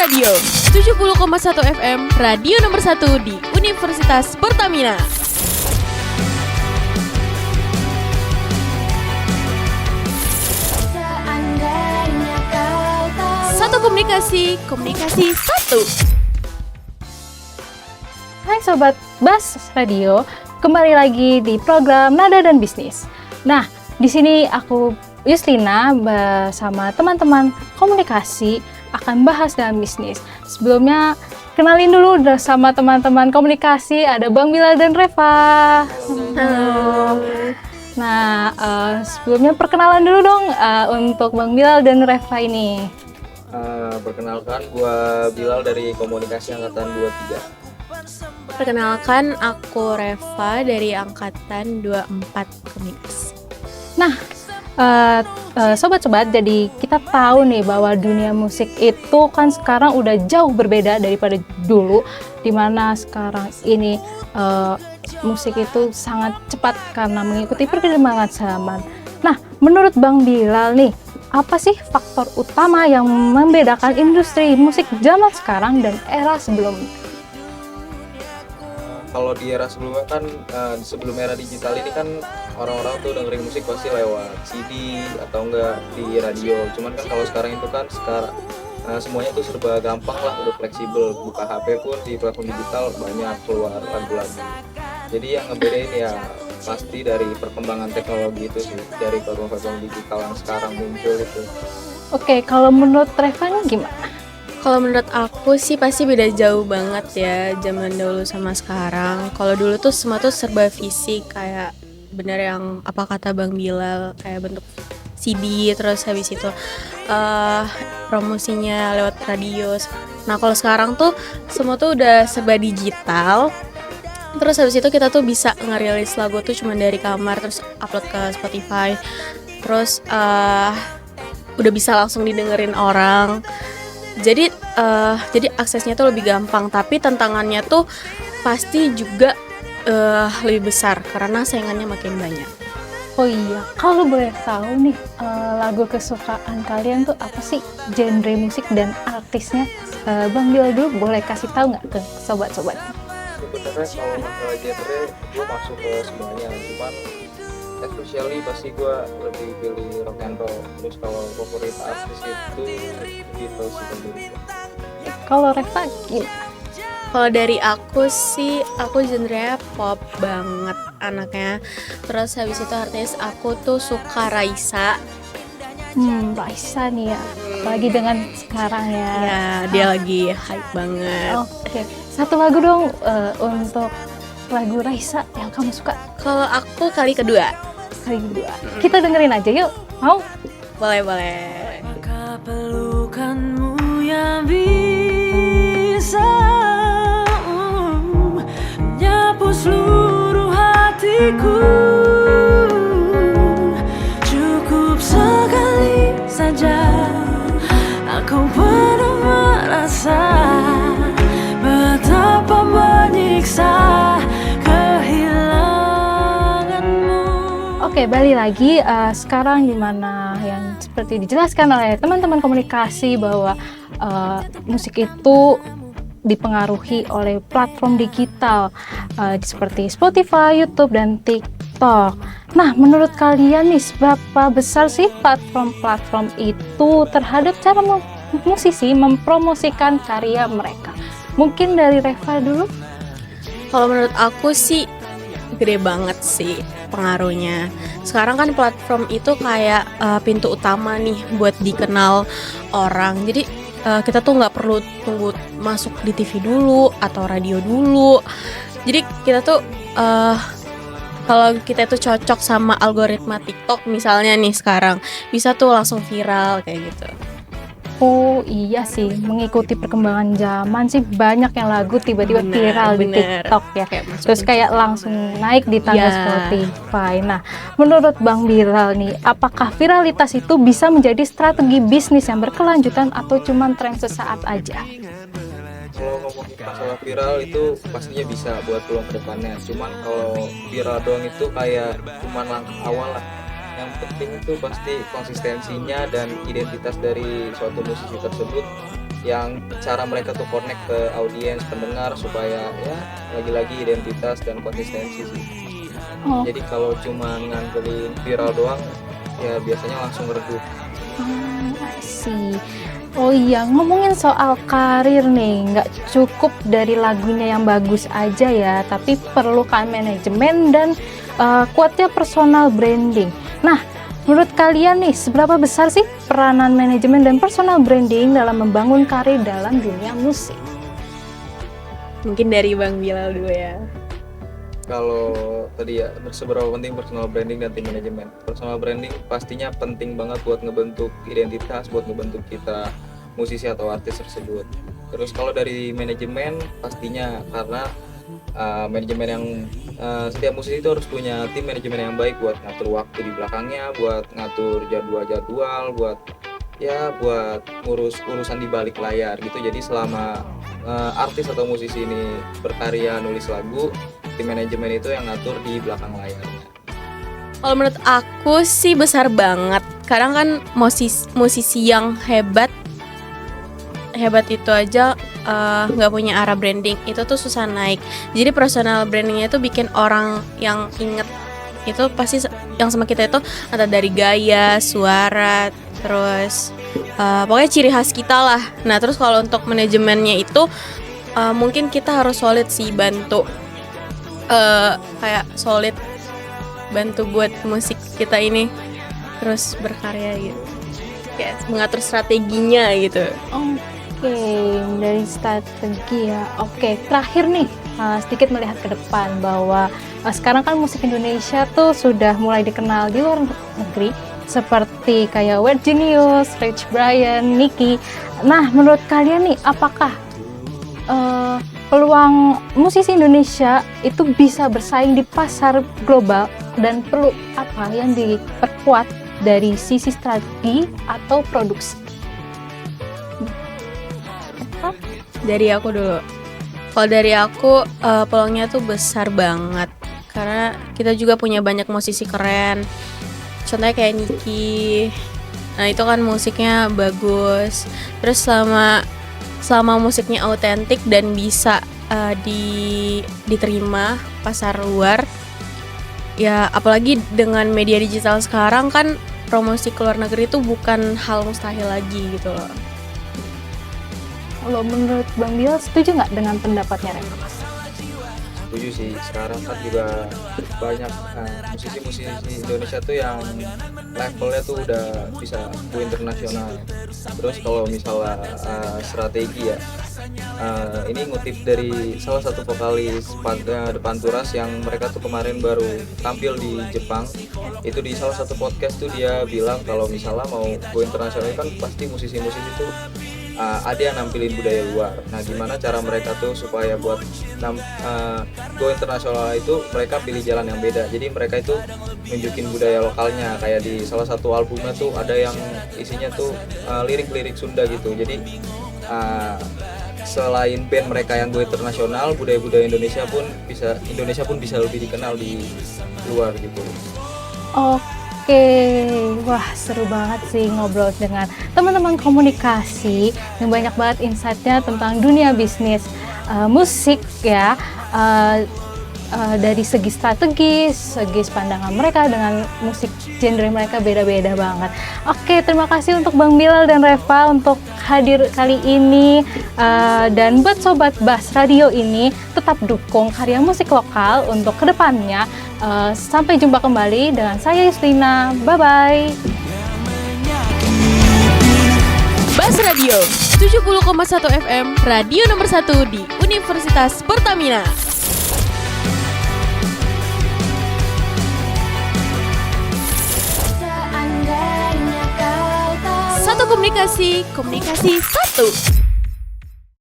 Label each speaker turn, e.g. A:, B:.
A: Radio 70,1 FM, radio nomor 1 di Universitas Pertamina. Satu komunikasi satu.
B: Hai Sobat Bas Radio, kembali lagi di program Nada dan Bisnis. Nah, di sini aku Yuslina bersama teman-teman komunikasi akan bahas dalam bisnis. Sebelumnya kenalin dulu sama teman-teman komunikasi, ada Bang Bilal dan Reva. Halo. Nah, sebelumnya perkenalan dulu dong untuk Bang Bilal dan Reva ini.
C: Perkenalkan, gua Bilal dari Komunikasi Angkatan 23.
A: Perkenalkan, aku Reva dari Angkatan 24 Komunikasi.
B: Nah, sobat-sobat, jadi kita tahu nih bahwa dunia musik itu kan sekarang udah jauh berbeda daripada dulu, dimana sekarang ini musik itu sangat cepat karena mengikuti perkembangan zaman. Nah, menurut Bang Bilal nih, apa sih faktor utama yang membedakan industri musik zaman sekarang dan era sebelumnya?
C: Kalau di era sebelumnya kan, sebelum era digital ini kan orang-orang tuh dengerin musik pasti lewat CD atau enggak di radio. Cuman kan kalau sekarang itu kan semuanya tuh serba gampang lah, udah fleksibel. Buka HP pun di platform digital banyak keluar lagu-lagu. Jadi yang ngebedain ya pasti dari perkembangan teknologi itu sih, dari platform digital yang sekarang muncul itu.
B: Oke, kalau menurut Reva nih gimana?
A: Kalau menurut aku sih pasti beda jauh banget ya zaman dulu sama sekarang. Kalau dulu tuh semua tuh serba fisik, kayak bener yang apa kata Bang Bilal, kayak bentuk CD, terus habis itu promosinya lewat radio. Nah kalau sekarang tuh semua tuh udah serba digital. Terus habis itu kita tuh bisa ngerilis lagu tuh cuma dari kamar, terus upload ke Spotify. Terus udah bisa langsung didengerin orang. Jadi aksesnya tuh lebih gampang, tapi tantangannya tuh pasti juga lebih besar karena saingannya makin banyak.
B: Oh iya, kalau boleh tahu nih, lagu kesukaan kalian tuh apa sih, genre musik dan artisnya? Bang Bilal dulu boleh kasih tahu nggak ke sobat-sobat?
C: Sebenarnya kalau masalah genre, gue masuk ke semuanya. Cuman especially pasti gue lebih pilih rock and roll. Terus kalau favorit artis itu Beatles sendiri.
B: Kalau Reva gimana?
A: Kalau dari aku sih, aku genrenya pop banget anaknya. Terus habis itu artis aku tuh suka Raisa.
B: Raisa nih ya, apalagi dengan sekarang ya.
A: Ya, dia lagi hype banget.
B: Oke, satu lagu dong untuk lagu Raisa yang kamu suka.
A: Kalau aku kali kedua.
B: Kita dengerin aja yuk, mau?
A: Boleh.
D: Maka pelukanmu yang bisa menyapu seluruh hatiku. Cukup sekali saja aku pernah merasa betapa menyiksa kehilanganmu.
B: Oke, balik lagi sekarang dimana yang seperti dijelaskan oleh teman-teman komunikasi bahwa musik itu dipengaruhi oleh platform digital seperti Spotify, YouTube, dan TikTok. Nah, menurut kalian nih, seberapa besar sih platform-platform itu terhadap cara musisi mempromosikan karya mereka? Mungkin dari Reva dulu.
A: Kalau menurut aku sih gede banget sih pengaruhnya. Sekarang kan platform itu kayak pintu utama nih buat dikenal orang. Jadi kita tuh nggak perlu tunggu masuk di TV dulu atau radio dulu. Jadi kita tuh kalau kita tuh cocok sama algoritma TikTok misalnya nih sekarang, bisa tuh langsung viral kayak gitu.
B: Oh iya sih, mengikuti perkembangan zaman sih banyak yang lagu tiba-tiba viral di TikTok ya. Terus kayak langsung naik di tangga Spotify. Nah, menurut Bang Bilal nih, apakah viralitas itu bisa menjadi strategi bisnis yang berkelanjutan atau cuma tren sesaat aja?
C: Kalau ngomongin masalah viral itu pastinya bisa buat peluang ke depannya. Cuman kalau viral doang itu kayak cuman langkah awal lah. Yang penting itu pasti konsistensinya dan identitas dari suatu musisi tersebut yang cara mereka tuh connect ke audiens pendengar supaya ya lagi-lagi identitas dan konsistensi sih.
B: Oh,
C: Jadi kalau cuma ngandelin viral doang ya biasanya langsung redup.
B: I see. Oh iya, ngomongin soal karir nih, nggak cukup dari lagunya yang bagus aja ya, tapi perlu kan manajemen dan kuatnya personal branding. Nah, menurut kalian nih, seberapa besar sih peranan manajemen dan personal branding dalam membangun karir dalam dunia musik?
A: Mungkin dari Bang Bilal dulu ya.
C: Kalau tadi ya seberapa penting personal branding dan tim manajemen. Personal branding pastinya penting banget buat ngebentuk identitas, buat ngebentuk kita musisi atau artis tersebut. Terus kalau dari manajemen pastinya karena manajemen yang setiap musisi itu harus punya tim manajemen yang baik buat ngatur waktu di belakangnya, buat ngatur jadwal-jadwal, buat ngurus urusan di balik layar gitu. Jadi selama artis atau musisi ini berkarya nulis lagu, tim manajemen itu yang ngatur di belakang layarnya.
A: Kalau menurut aku sih besar banget. Kadang kan musisi yang hebat itu aja nggak punya arah branding, itu tuh susah naik. Jadi personal brandingnya itu bikin orang yang inget itu pasti yang sama kita itu ada dari gaya, suara, terus pokoknya ciri khas kita lah. Nah terus kalau untuk manajemennya itu mungkin kita harus solid sih, bantu kayak solid bantu buat musik kita ini terus berkarya gitu, kayak mengatur strateginya gitu.
B: Oke, dari strategi ya. Oke, terakhir nih, sedikit melihat ke depan bahwa sekarang kan musik Indonesia tuh sudah mulai dikenal di luar negeri, seperti kayak Weird Genius, Rich Brian, Nicky. Nah, menurut kalian nih, apakah peluang musisi Indonesia itu bisa bersaing di pasar global, dan perlu apa yang diperkuat dari sisi strategi atau produksi?
A: Dari aku dulu. Kalau dari aku peluangnya tuh besar banget karena kita juga punya banyak musisi keren. Contohnya kayak Nicky. Nah, itu kan musiknya bagus. Terus selama musiknya autentik dan bisa diterima pasar luar. Ya, apalagi dengan media digital sekarang kan promosi ke luar negeri itu bukan hal mustahil lagi gitu loh.
B: Kalau menurut Bang Bilal, setuju nggak dengan pendapatnya Reva?
C: Setuju sih, sekarang kan juga banyak musisi-musisi Indonesia tuh yang levelnya tuh udah bisa go internasional. Terus kalau misalnya strategi ya, ini ngutip dari salah satu vokalis The Panturas yang mereka tuh kemarin baru tampil di Jepang. Itu di salah satu podcast tuh dia bilang kalau misalnya mau go internasional kan pasti musisi-musisi tuh ada yang nampilin budaya luar. Nah, gimana cara mereka tuh supaya buat go internasional itu mereka pilih jalan yang beda. Jadi mereka itu nunjukin budaya lokalnya. Kayak di salah satu albumnya tuh ada yang isinya tuh lirik-lirik Sunda gitu. Jadi selain band mereka yang go internasional, budaya-budaya Indonesia pun bisa lebih dikenal di luar gitu.
B: Oke, wah seru banget sih ngobrol dengan teman-teman komunikasi yang banyak banget insight-nya tentang dunia bisnis musik ya, dari segi strategis, segi pandangan mereka dengan musik genre mereka beda-beda banget. Oke, terima kasih untuk Bang Bilal dan Reva untuk hadir kali ini, dan buat Sobat Bass Radio ini tetap dukung karya musik lokal untuk kedepannya. Sampai jumpa kembali dengan saya Yuslina, bye-bye.
A: Bass Radio 70,1 FM, radio nomor 1 di Universitas Pertamina. Satu komunikasi satu.